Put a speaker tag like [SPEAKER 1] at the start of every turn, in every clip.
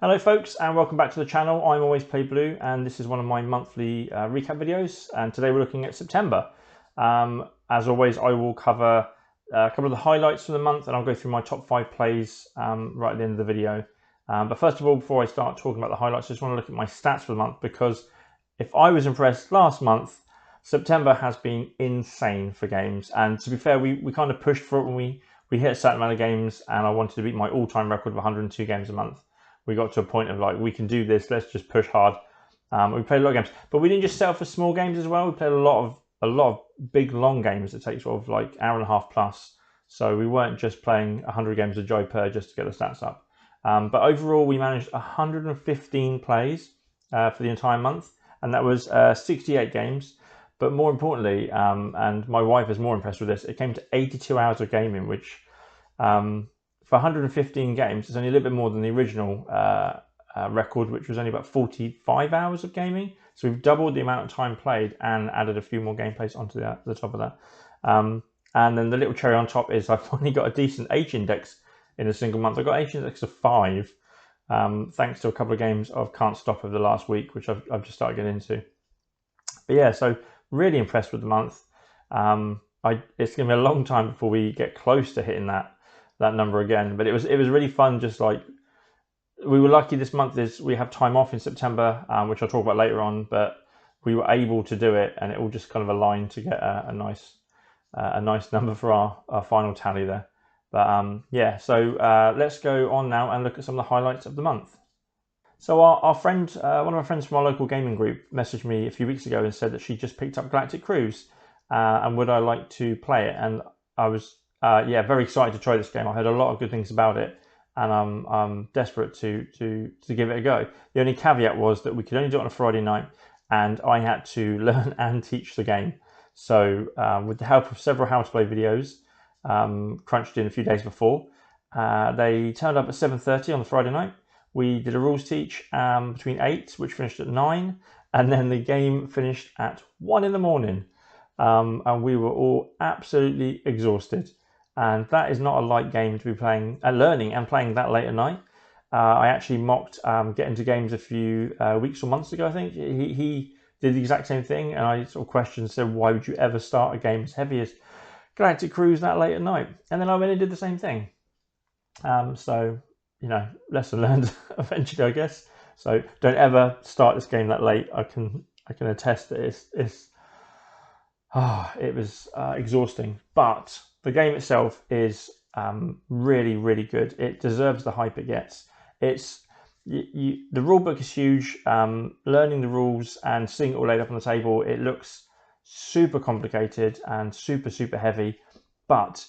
[SPEAKER 1] Hello folks and welcome back to the channel. I'm Always Play Blue and this is one of my monthly recap videos, and today we're looking at September. As always, I will cover a couple of the highlights from the month and I'll go through my top 5 plays right at the end of the video. But first of all, before I start talking about the highlights, I just want to look at my stats for the month, because if I was impressed last month, September has been insane for games. And to be fair, we kind of pushed for it when we hit a certain amount of games, and I wanted to beat my all-time record of 102 games a month. We got to a point of like, we can do this, let's just push hard. We played a lot of games, but we didn't just settle for small games as well. We played a lot of big long games that take sort of like hour and a half plus. So we weren't just playing 100 games of Joe Per just to get the stats up. But overall, we managed 115 plays for the entire month, and that was 68 games. But more importantly, and my wife is more impressed with this, it came to 82 hours of gaming, which for 115 games, it's only a little bit more than the original record, which was only about 45 hours of gaming. So we've doubled the amount of time played and added a few more gameplays onto the top of that. And then the little cherry on top is I finally got a decent H index in a single month. I got H index of 5, thanks to a couple of games of Can't Stop over the last week, which I've just started getting into. But yeah, so really impressed with the month. It's going to be a long time before we get close to hitting that number again, but it was really fun. Just like, we were lucky this month is we have time off in September, which I'll talk about later on, but we were able to do it and it all just kind of aligned to get a nice number for our final tally there. But yeah, so let's go on now and look at some of the highlights of the month. So our friend, one of our friends from our local gaming group, messaged me a few weeks ago and said that she just picked up Galactic Cruise and would I like to play it. And I was yeah, very excited to try this game. I heard a lot of good things about it, and I'm desperate to give it a go. The only caveat was that we could only do it on a Friday night, and I had to learn and teach the game. So with the help of several how to play videos crunched in a few days before, they turned up at 7:30 on the Friday night. We did a rules teach between 8, which finished at 9, and then the game finished at 1 in the morning, and we were all absolutely exhausted. And that is not a light game to be playing, learning and playing that late at night. I actually mocked getting to games a few weeks or months ago, I think. He did the exact same thing, and I sort of questioned, said, why would you ever start a game as heavy as Galactic Cruise that late at night? And then I went and did the same thing. So, you know, lesson learned eventually, I guess. So don't ever start this game that late. I can attest that it was exhausting, but the game itself is really, really good. It deserves the hype it gets. The rule book is huge. Learning the rules and seeing it all laid up on the table, it looks super complicated and super heavy, but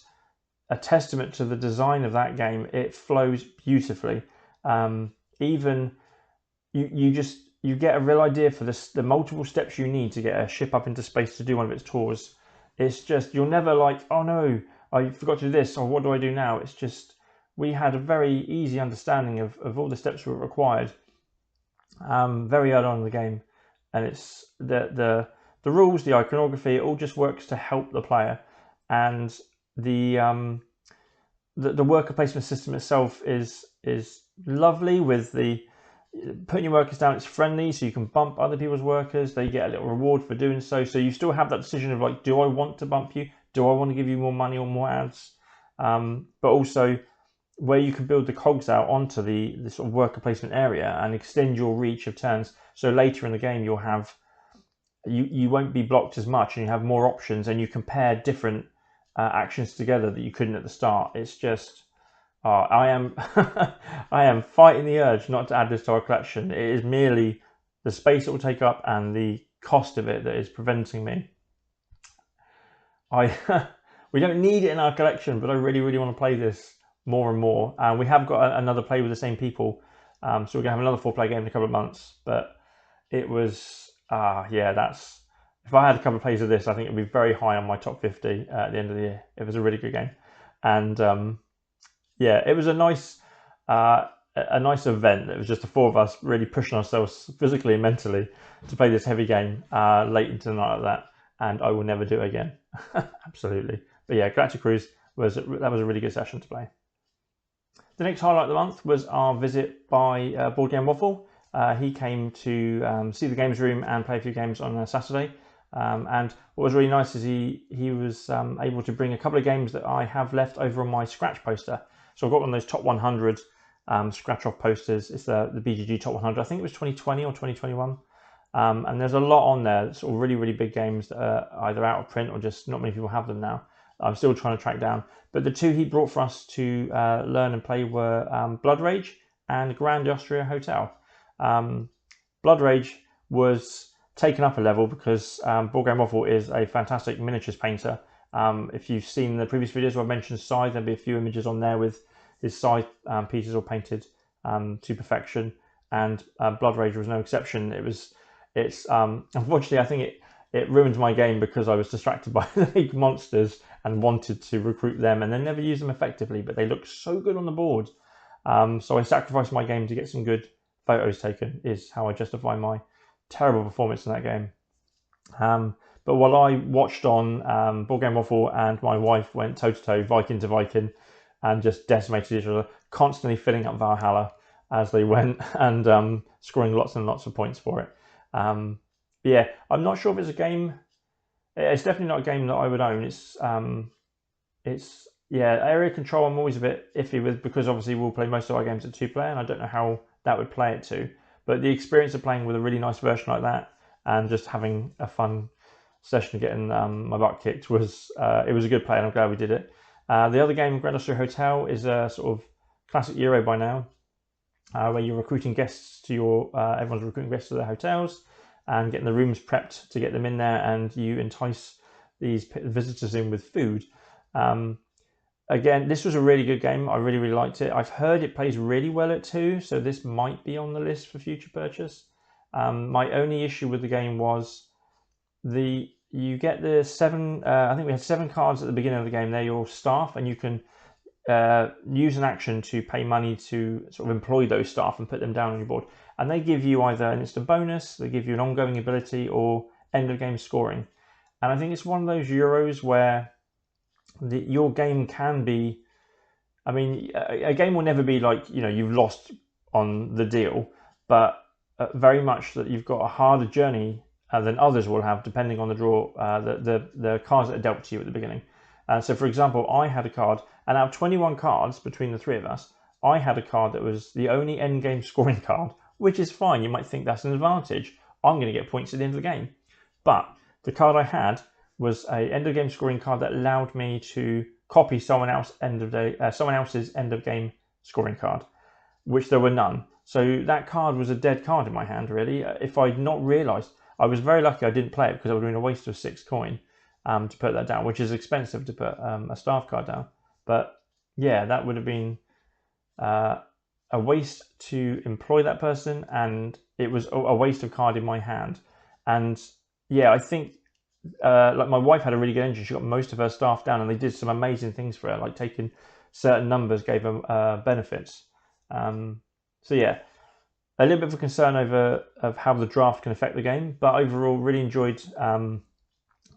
[SPEAKER 1] a testament to the design of that game. It flows beautifully. Even you get a real idea for the multiple steps you need to get a ship up into space to do one of its tours. It's just, you're never like, oh no, I forgot to do this, or what do I do now? It's just, we had a very easy understanding of all the steps that were required very early on in the game. And it's the rules, the iconography, it all just works to help the player. And the worker placement system itself is lovely, with the putting your workers down. It's friendly, so you can bump other people's workers. They get a little reward for doing so. So you still have that decision of like, do I want to bump you? Do I want to give you more money or more ads? But also where you can build the cogs out onto the sort of worker placement area and extend your reach of turns. So later in the game, you'll have, you won't be blocked as much, and you have more options, and you compare different actions together that you couldn't at the start. It's just, I am I am fighting the urge not to add this to our collection. It is merely the space it will take up and the cost of it that is preventing me. We don't need it in our collection, but I really want to play this more and more. And we have got another play with the same people, so we're gonna have another 4-player game in a couple of months. But it was yeah, that's, if I had a couple of plays of this, I think it'd be very high on my top 50 at the end of the year. It was a really good game. And yeah, it was a nice event. It was just the 4 of us really pushing ourselves physically and mentally to play this heavy game late into the night like that, and I will never do it again. Absolutely. But yeah, Galactic Cruise that was a really good session to play. The next highlight of the month was our visit by Board Game Waffle. He came to see the games room and play a few games on a Saturday. And what was really nice is he was able to bring a couple of games that I have left over on my scratch poster. So I've got one of those top 100 scratch off posters. It's the BGG top 100. I think it was 2020 or 2021. And there's a lot on there, sort of really, really big games that are either out of print or just not many people have them now. I'm still trying to track down. But the two he brought for us to learn and play were Blood Rage and Grand Austria Hotel. Blood Rage was taken up a level because Board Game Waffle is a fantastic miniatures painter. If you've seen the previous videos where I mentioned Scythe, there'll be a few images on there with his Scythe pieces all painted to perfection, and Blood Rage was no exception. It's unfortunately, I think it ruined my game because I was distracted by the big monsters and wanted to recruit them and then never use them effectively, but they look so good on the board. So I sacrificed my game to get some good photos taken, is how I justify my terrible performance in that game. But while I watched on Board Game Waffle and my wife went toe-to-toe, Viking to Viking, and just decimated each other, constantly filling up Valhalla as they went and scoring lots and lots of points for it. Yeah, I'm not sure if it's a game. It's definitely not a game that I would own. It's yeah, area control I'm always a bit iffy with because obviously we'll play most of our games at 2-player and I don't know how that would play it to. But the experience of playing with a really nice version like that and just having a fun session of getting my butt kicked was it was a good play and I'm glad we did it. The other game, Grand Austria Hotel, is a sort of classic Euro by now, where you're recruiting guests to your everyone's recruiting guests to their hotels and getting the rooms prepped to get them in there, and you entice these visitors in with food. Again, this was a really good game. I really, really liked it. I've heard it plays really well at 2, so this might be on the list for future purchase. My only issue with the game was you get the 7, I think we had 7 cards at the beginning of the game. They're your staff, and you can use an action to pay money to sort of employ those staff and put them down on your board. And they give you either an instant bonus, they give you an ongoing ability, or end of game scoring. And I think it's one of those Euros where your game can be, I mean, a game will never be like, you know, you've lost on the deal, but very much that you've got a harder journey than others will have, depending on the draw, the cards that are dealt to you at the beginning. So, for example, I had a card, and out of 21 cards between the 3 of us, I had a card that was the only endgame scoring card, which is fine. You might think that's an advantage. I'm going to get points at the end of the game. But the card I had was a end of game scoring card that allowed me to copy someone else's end of game scoring card, which there were none. So that card was a dead card in my hand, really. If I'd not realised, I was very lucky I didn't play it because I would have been a waste of 6 coin to put that down, which is expensive to put a staff card down. But yeah, that would have been a waste to employ that person, and it was a waste of card in my hand. And yeah, I think like my wife had a really good engine. She got most of her staff down, and they did some amazing things for her, like taking certain numbers gave her benefits. So yeah, a little bit of a concern of how the draft can affect the game, but overall really enjoyed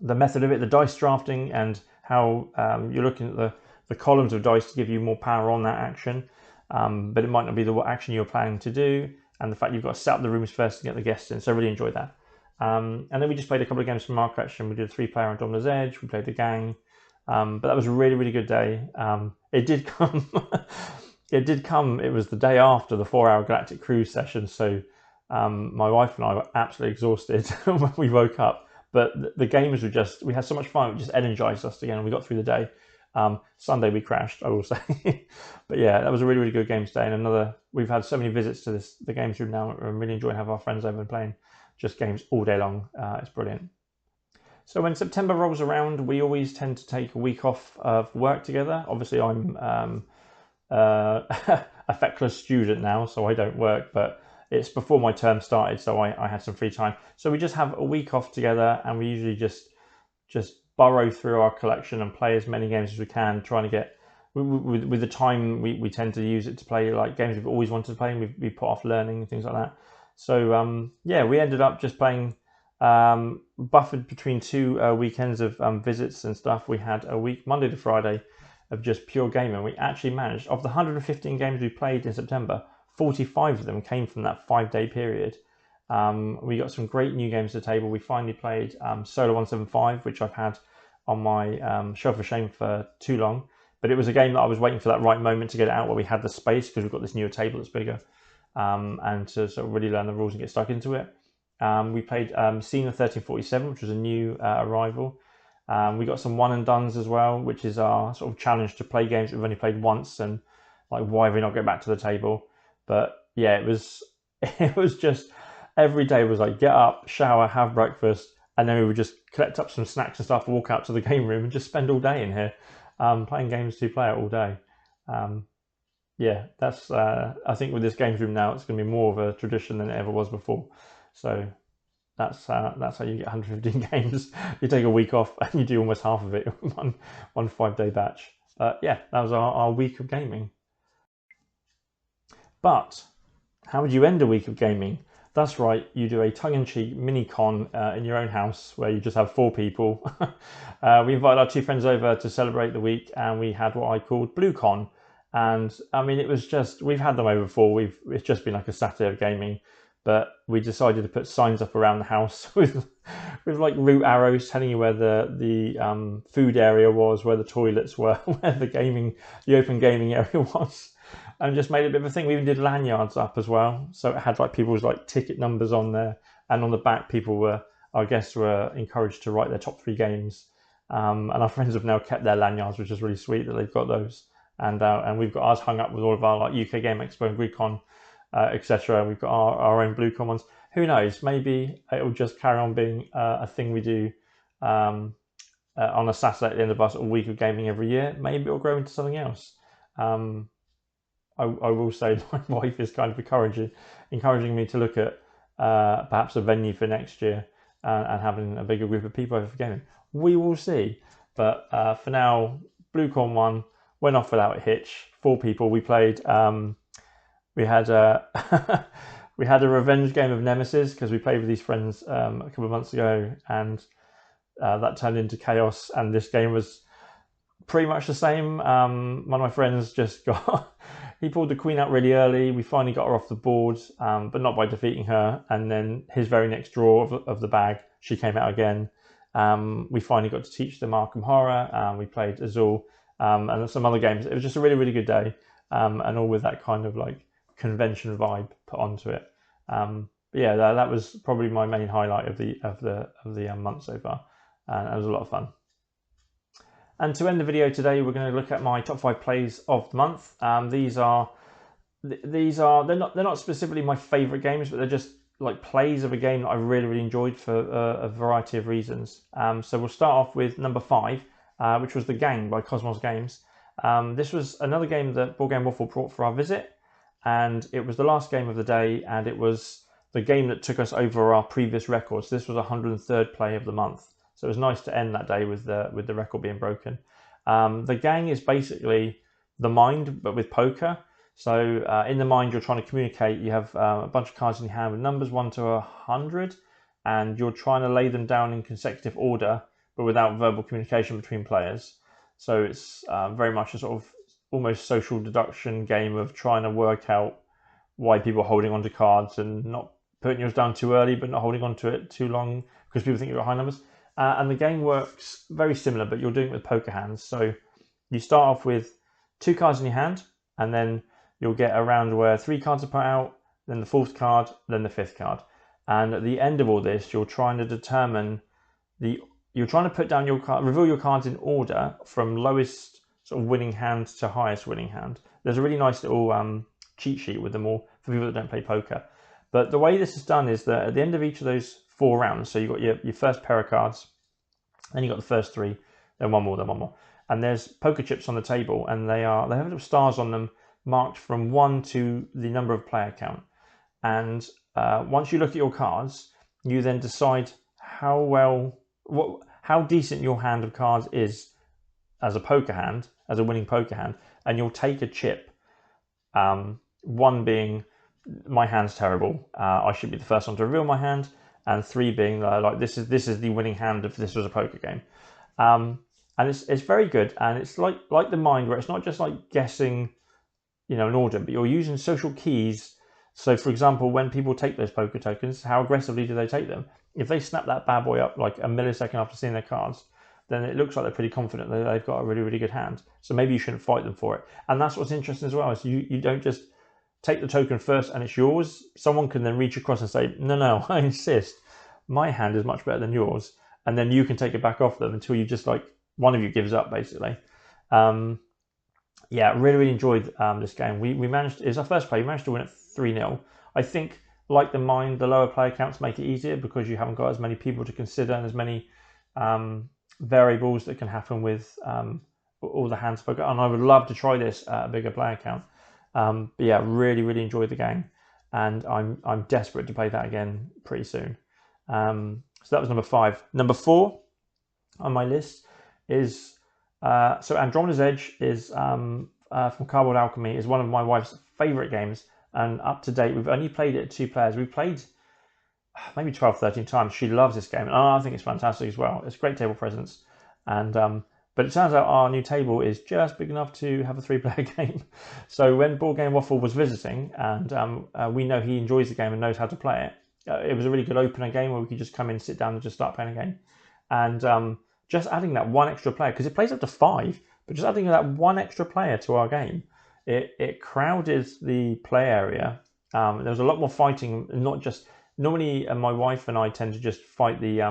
[SPEAKER 1] the method of it, the dice drafting, and how you're looking at the columns of dice to give you more power on that action. But it might not be the action you're planning to do, and the fact you've got to set up the rooms first to get the guests in. So I really enjoyed that. And then we just played a couple of games from our collection. We did a 3-player on Dominor's Edge. We played the gang, but that was a really, really good day. It did come. It did come. It was the day after the 4-hour Galactic Cruise session, so my wife and I were absolutely exhausted when we woke up. But the games were we had so much fun. It just energized us again, and we got through the day. Sunday we crashed, I will say. But yeah, that was a really, really good game today. And we've had so many visits to the games room now. I'm really enjoying having our friends over and playing just games all day long. It's brilliant. So when September rolls around, we always tend to take a week off of work together. Obviously, I'm a feckless student now, so I don't work, but it's before my term started, so I had some free time. So we just have a week off together, and we usually just burrow through our collection and play as many games as we can, trying to get, with the time we tend to use it to play like games we've always wanted to play, and we put off learning and things like that. So yeah, we ended up just playing, buffered between 2 weekends of visits and stuff. We had a week, Monday to Friday, of just pure gaming. We actually managed, of the 115 games we played in September, 45 of them came from that 5-day period. We got some great new games to the table. We finally played Solo 175, which I've had on my shelf of shame for too long. But it was a game that I was waiting for that right moment to get it out where we had the space, because we've got this newer table that's bigger, and to sort of really learn the rules and get stuck into it. We played Cena 1347, which was a new arrival. We got some one and dones as well, which is our sort of challenge to play games that we've only played once, and like, why have we not get back to the table? But yeah, it was just every day was like, get up, shower, have breakfast, and then we would just collect up some snacks and stuff, walk out to the game room, and just spend all day in here playing games 2-player all day. Yeah, that's I think with this games room now, it's going to be more of a tradition than it ever was before. So that's how you get 115 games. You take a week off and you do almost half of it in one 5-day batch. Yeah, that was our week of gaming. But how would you end a week of gaming? That's right, you do a tongue-in-cheek mini-con in your own house where you just have 4 people. We invited our 2 friends over to celebrate the week, and we had what I called BlueCon. And I mean, it was just, we've had them over before. It's just been like a Saturday of gaming, but we decided to put signs up around the house with like route arrows telling you where the food area was, where the toilets were, where the open gaming area was. And just made it a bit of a thing. We even did lanyards up as well, so it had like people's like ticket numbers on there, and on the back, our guests were encouraged to write their top 3 games. And our friends have now kept their lanyards, which is really sweet that they've got those. And we've got ours hung up with all of our like UK Game Expo and BlueCon, etc. We've got our own BlueCon ones. Who knows? Maybe it will just carry on being a thing we do on a Saturday at the end of a week of gaming every year. Maybe it'll grow into something else. I will say my wife is kind of encouraging me to look at perhaps a venue for next year and having a bigger group of people over for gaming. We will see. But for now, BlueCon 1 went off without a hitch. 4 people. We played. We had a we had a revenge game of Nemesis because we played with these friends a couple of months ago, and that turned into chaos. And this game was pretty much the same. One of my friends just he pulled the queen out really early. We finally got her off the board, but not by defeating her. And then his very next draw of the bag, she came out again. We finally got to teach them Arkham Horror. We played Azul and some other games. It was just a really, really good day, and all with that kind of like convention vibe put onto it. But yeah, that was probably my main highlight of the month so far, and it was a lot of fun. And to end the video today, we're going to look at my top 5 plays of the month. These are they're not specifically my favourite games, but they're just like plays of a game that I really, really enjoyed for a variety of reasons. So we'll start off with number 5, which was The Gang by Cosmos Games. This was another game that Board Game Waffle brought for our visit, and it was the last game of the day, and it was the game that took us over our previous records. This was 103rd play of the month. So it was nice to end that day with the record being broken. The Gang is basically the mind, but with poker. So in the mind, you're trying to communicate. You have a bunch of cards in your hand with numbers 1 to 100, and you're trying to lay them down in consecutive order, but without verbal communication between players. So it's very much a sort of almost social deduction game of trying to work out why people are holding onto cards and not putting yours down too early, but not holding onto it too long because people think you've got high numbers. And the game works very similar, but you're doing it with poker hands. So you start off with 2 cards in your hand, and then you'll get a round where 3 cards are put out, then the 4th card, then the 5th card. And at the end of all this, you're trying to determine you're trying to put down your card, reveal your cards in order from lowest sort of winning hand to highest winning hand. There's a really nice little cheat sheet with them all for people that don't play poker. But the way this is done is that at the end of each of those 4 rounds, so you've got your first pair of cards, then you've got the first 3, then one more. And there's poker chips on the table, and they have little stars on them marked from 1 to the number of player count. And once you look at your cards, you then decide how decent your hand of cards is as a poker hand, as a winning poker hand, and you'll take a chip. 1 being, my hand's terrible, I should be the first one to reveal my hand, and 3 being like this is the winning hand if this was a poker game. and it's very good. And it's like the Mind, where it's not just like guessing, an order, but you're using social keys. So, for example, when people take those poker tokens, how aggressively do they take them? If they snap that bad boy up like a millisecond after seeing their cards, then it looks like they're pretty confident that they've got a really, really good hand. So maybe you shouldn't fight them for it. And that's what's interesting as well, is you don't just take the token first and it's yours. Someone can then reach across and say, no, I insist. My hand is much better than yours. And then you can take it back off them until you just one of you gives up, basically. Yeah, really, really enjoyed this game. We managed, it was our first play, we managed to win it 3-0. I think, like the Mind, the lower player counts make it easier because you haven't got as many people to consider and as many variables that can happen with all the hands poker. And I would love to try this at a bigger player count. But yeah, really, really enjoyed the game. And I'm desperate to play that again pretty soon. So that was number 5. Number 4 on my list is... so Andromeda's Edge is from Cardboard Alchemy, is one of my wife's favourite games, and up to date we've only played it at 2 players. We've played maybe 12, 13 times. She loves this game, and I think it's fantastic as well. It's great table presence, and but it turns out our new table is just big enough to have a 3-player game. So when Board Game Waffle was visiting, and we know he enjoys the game and knows how to play it, it was a really good opener game where we could just come in, sit down and just start playing a game. And just adding that one extra player, because it plays up to 5, but just adding that one extra player to our game, it crowded the play area. There was a lot more fighting, not just... Normally, my wife and I tend to just fight the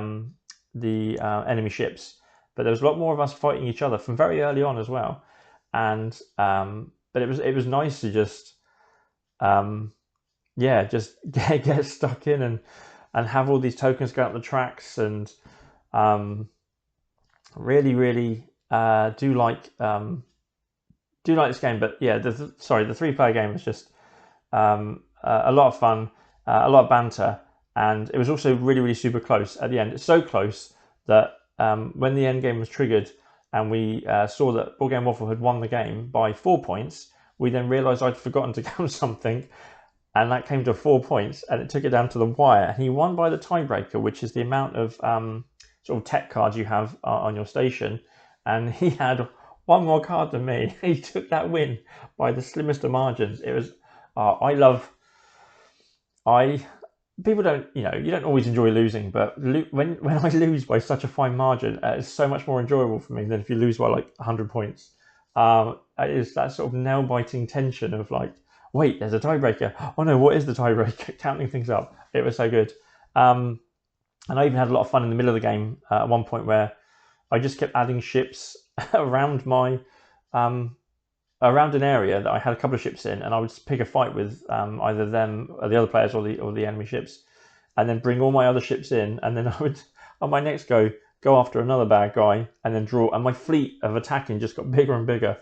[SPEAKER 1] enemy ships, but there was a lot more of us fighting each other from very early on as well. And but it was nice to just just get stuck in and have all these tokens go up the tracks, and really, really do like this game. But yeah, the 3-player game was just a lot of fun, a lot of banter, and it was also really, really super close at the end. It's so close that when the end game was triggered and we saw that Board Game Waffle had won the game by 4 points, we then realised I'd forgotten to count something, and that came to 4 points, and it took it down to the wire. And he won by the tiebreaker, which is the amount of sort of tech cards you have on your station, and he had one more card than me. He took that win by the slimmest of margins. It was people don't, you don't always enjoy losing, but when I lose by such a fine margin, it's so much more enjoyable for me than if you lose by 100 points. It is that sort of nail-biting tension of wait, there's a tiebreaker. Oh no, what is the tiebreaker? Counting things up. It was so good. And I even had a lot of fun in the middle of the game at one point where I just kept adding ships around around an area that I had a couple of ships in, and I would just pick a fight with either them, or the other players, or the enemy ships, and then bring all my other ships in, and then I would, on my next go after another bad guy, and then draw, and my fleet of attacking just got bigger and bigger,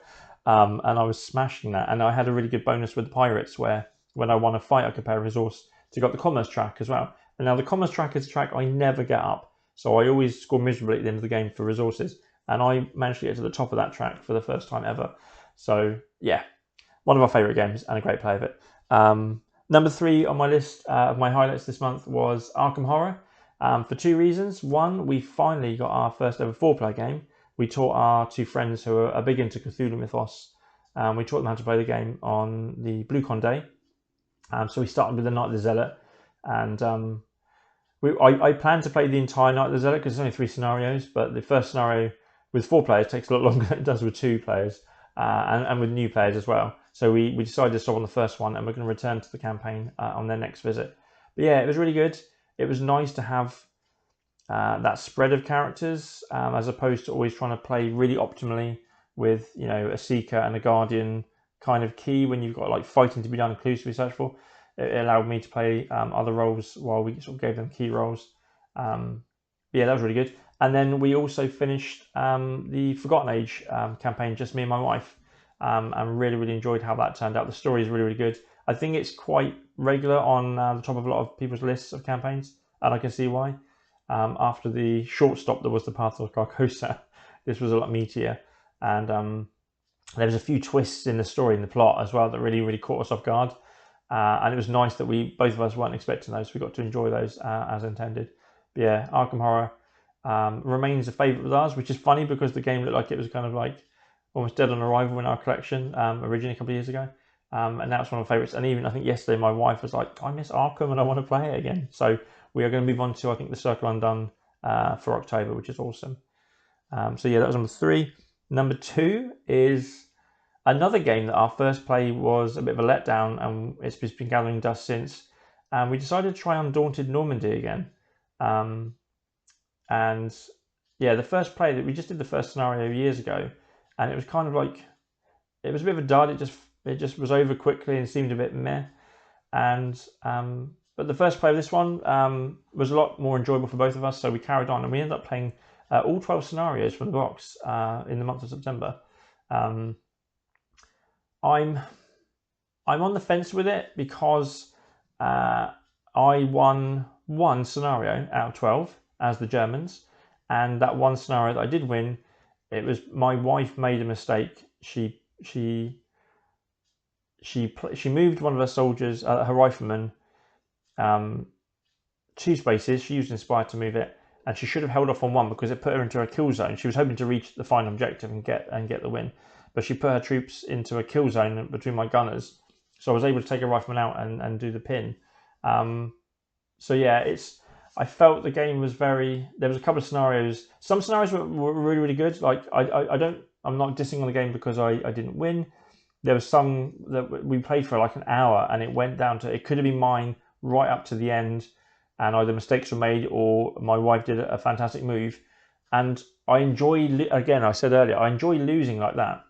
[SPEAKER 1] and I was smashing that. And I had a really good bonus with the pirates, where when I won a fight, I could pay a resource to get the commerce track as well. And now the commerce track is a track I never get up, so I always score miserably at the end of the game for resources, and I managed to get to the top of that track for the first time ever. So yeah, one of our favourite games and a great play of it. Number 3 on my list of my highlights this month was Arkham Horror, for 2 reasons. One, we finally got our first ever 4-player game. We taught our 2 friends who are big into Cthulhu mythos, we taught them how to play the game on the BlueCon day. So we started with the Night of the Zealot, and I planned to play the entire Night of the Zealot because there's only 3 scenarios, but the first scenario with 4 players takes a lot longer than it does with 2 players. And with new players as well. So we decided to stop on the first one, and we're going to return to the campaign on their next visit. But yeah, it was really good. It was nice to have that spread of characters, as opposed to always trying to play really optimally with a Seeker and a Guardian kind of key when you've got fighting to be done and clues to be searched for. It allowed me to play other roles while we sort of gave them key roles. Yeah, that was really good. And then we also finished the Forgotten Age campaign, just me and my wife, and really, really enjoyed how that turned out. The story is really, really good. I think it's quite regular on the top of a lot of people's lists of campaigns, and I can see why. After the short stop that was the Path of Carcosa, this was a lot meatier, and there was a few twists in the story and the plot as well that really, really caught us off guard. And it was nice that both of us weren't expecting those. We got to enjoy those as intended. But yeah, Arkham Horror, remains a favourite with ours, which is funny because the game looked like it was kind of like almost dead on arrival in our collection originally a couple of years ago. And now it's one of my favourites. And even I think yesterday my wife was like, I miss Arkham and I want to play it again. So we are going to move on to, I think, the Circle Undone for October, which is awesome. So yeah, that was number 3. Number 2 is another game that our first play was a bit of a letdown, and it's been gathering dust since. And we decided to try Undaunted Normandy again. And yeah, the first play that we just did the first scenario years ago, and it was kind of like, it was a bit of a dud. It just was over quickly and seemed a bit meh. And but the first play of this one was a lot more enjoyable for both of us, so we carried on and we ended up playing all 12 scenarios from the box in the month of September. I'm on the fence with it because I won one scenario out of 12 as the Germans, and that one scenario that I did win, it was my wife made a mistake. She moved one of her soldiers, her rifleman, 2 spaces. She used Inspire to move it, and she should have held off on one because it put her into a kill zone. She was hoping to reach the final objective and get the win, but she put her troops into a kill zone between my gunners, so I was able to take a rifleman out and do the pin. So yeah, I felt the game was there was a couple of scenarios. Some scenarios were really, really good. Like I'm not dissing on the game because I didn't win. There was some that we played for like an hour and it went down to, it could have been mine right up to the end, and either mistakes were made or my wife did a fantastic move. And I enjoy, again, I said earlier, I enjoy losing like that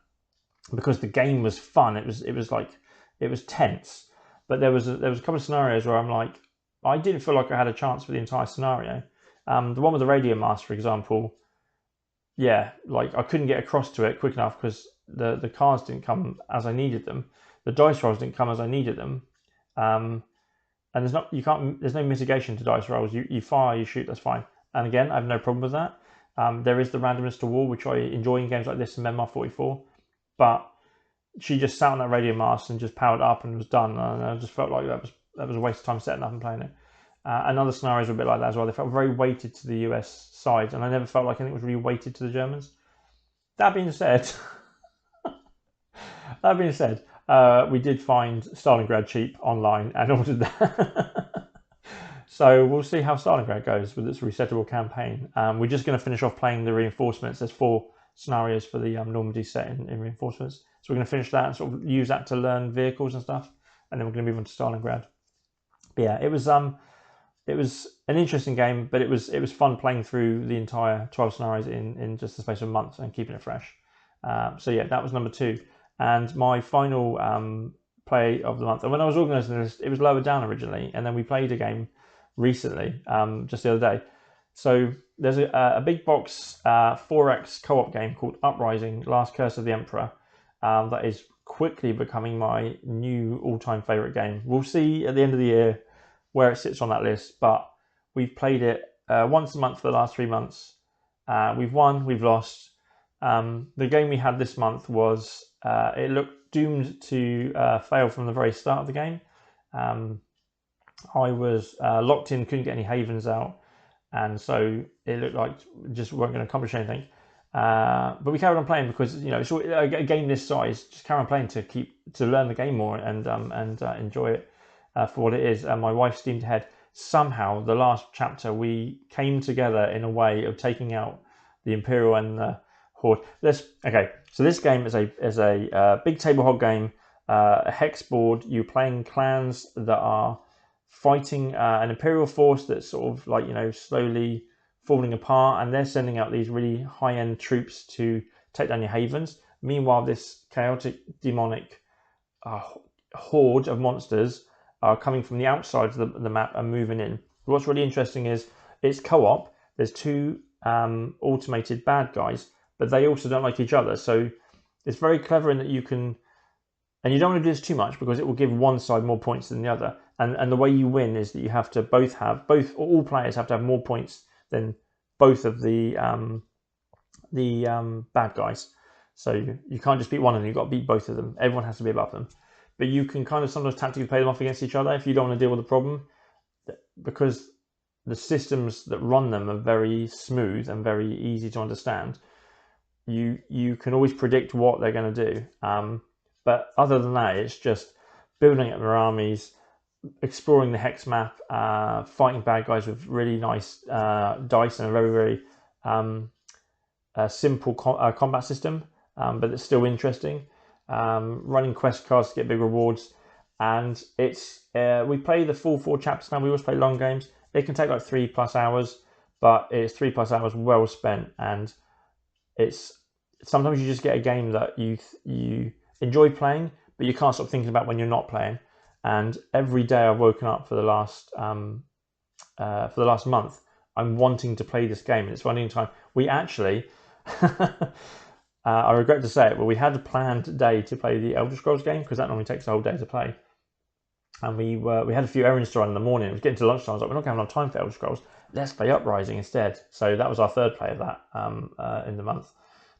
[SPEAKER 1] because the game was fun. It was tense, but there was a couple of scenarios where I'm like, I didn't feel like I had a chance for the entire scenario. The one with the radio mast, for example, yeah, like I couldn't get across to it quick enough because the cards didn't come as I needed them. The dice rolls didn't come as I needed them. And there's no mitigation to dice rolls. You fire, you shoot, that's fine. And again, I have no problem with that. There is the randomness to war, which I enjoy in games like this in Memoir 44. But she just sat on that radio mast and just powered up and was done. And I just felt like that was a waste of time setting up and playing it. And other scenarios were a bit like that as well. They felt very weighted to the US side, and I never felt like anything was really weighted to the Germans. That being said, we did find Stalingrad cheap online and ordered that. So we'll see how Stalingrad goes with its resettable campaign. We're just going to finish off playing the reinforcements. There's 4 scenarios for the Normandy set in reinforcements. So we're going to finish that and sort of use that to learn vehicles and stuff. And then we're going to move on to Stalingrad. But yeah, it was an interesting game, but it was fun playing through the entire 12 scenarios in just the space of a month and keeping it fresh. So yeah, that was number 2. And my final play of the month, and when I was organising this, it was lower down originally, and then we played a game recently, just the other day. So there's a big box 4X co-op game called Uprising: Last Curse of the Emperor that is quickly becoming my new all-time favourite game. We'll see at the end of the year where it sits on that list, but we've played it once a month for the last 3 months. We've won, we've lost. The game we had this month was, it looked doomed to fail from the very start of the game. I was locked in, couldn't get any havens out, and so it looked like just weren't going to accomplish anything. But we carried on playing because, you know, it's a game this size. Just carry on playing to learn the game more and enjoy it for what it is. And my wife steamed ahead. Somehow, the last chapter, we came together in a way of taking out the Imperial and the Horde. So this game is a big table hog game, a hex board. You're playing clans that are fighting an Imperial force that's sort of like, you know, slowly falling apart, and they're sending out these really high-end troops to take down your havens. Meanwhile, this chaotic, demonic horde of monsters are coming from the outside of the map and moving in. What's really interesting is it's co-op. There's 2 automated bad guys, but they also don't like each other. So it's very clever in that you can, and you don't want to do this too much because it will give one side more points than the other. And the way you win is that you have to all players have to have more points than both of the bad guys. So you can't just beat one of them, you've got to beat both of them. Everyone has to be above them. But you can kind of sometimes tactically play them off against each other if you don't want to deal with the problem, because the systems that run them are very smooth and very easy to understand. You can always predict what they're going to do. But other than that, it's just building up their armies, exploring the hex map, fighting bad guys with really nice dice and a very, very simple combat system, but it's still interesting. Running quest cards to get big rewards. And it's we play the full 4 chapters now. We always play long games. It can take like 3+ hours, but it's 3+ hours well spent. And it's sometimes you just get a game that you enjoy playing, but you can't stop thinking about when you're not playing. And every day I've woken up for the last month, I'm wanting to play this game. And it's running time. We actually, I regret to say it, but we had a planned day to play the Elder Scrolls game, because that normally takes a whole day to play. And we had a few errands to run in the morning. It was getting to lunchtime. I was like, we're not going to have enough time for Elder Scrolls. Let's play Uprising instead. So that was our 3rd play of that in the month.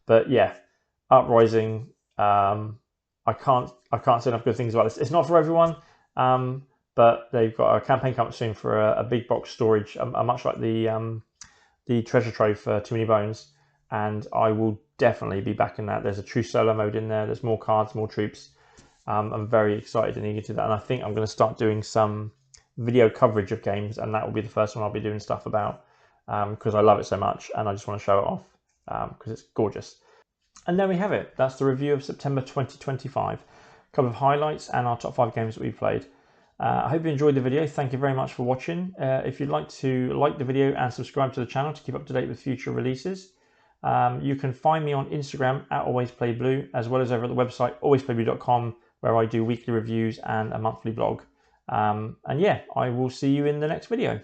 [SPEAKER 1] But yeah, Uprising. I can't say enough good things about this. It's not for everyone, but they've got a campaign coming soon for a big box storage, much like the treasure trove for Too Many Bones. And I will definitely be back in that. There's a true solo mode in there. There's more cards, more troops. I'm very excited and eager to do that. And I think I'm going to start doing some video coverage of games, and that will be the first one I'll be doing stuff about, because I love it so much and I just want to show it off because it's gorgeous. And there we have it. That's the review of September 2025. A couple of highlights and our top 5 games that we've played. I hope you enjoyed the video. Thank you very much for watching. If you'd like to like the video and subscribe to the channel to keep up to date with future releases, you can find me on Instagram at alwaysplayblue, as well as over at the website alwaysplayblue.com, where I do weekly reviews and a monthly blog. And yeah, I will see you in the next video.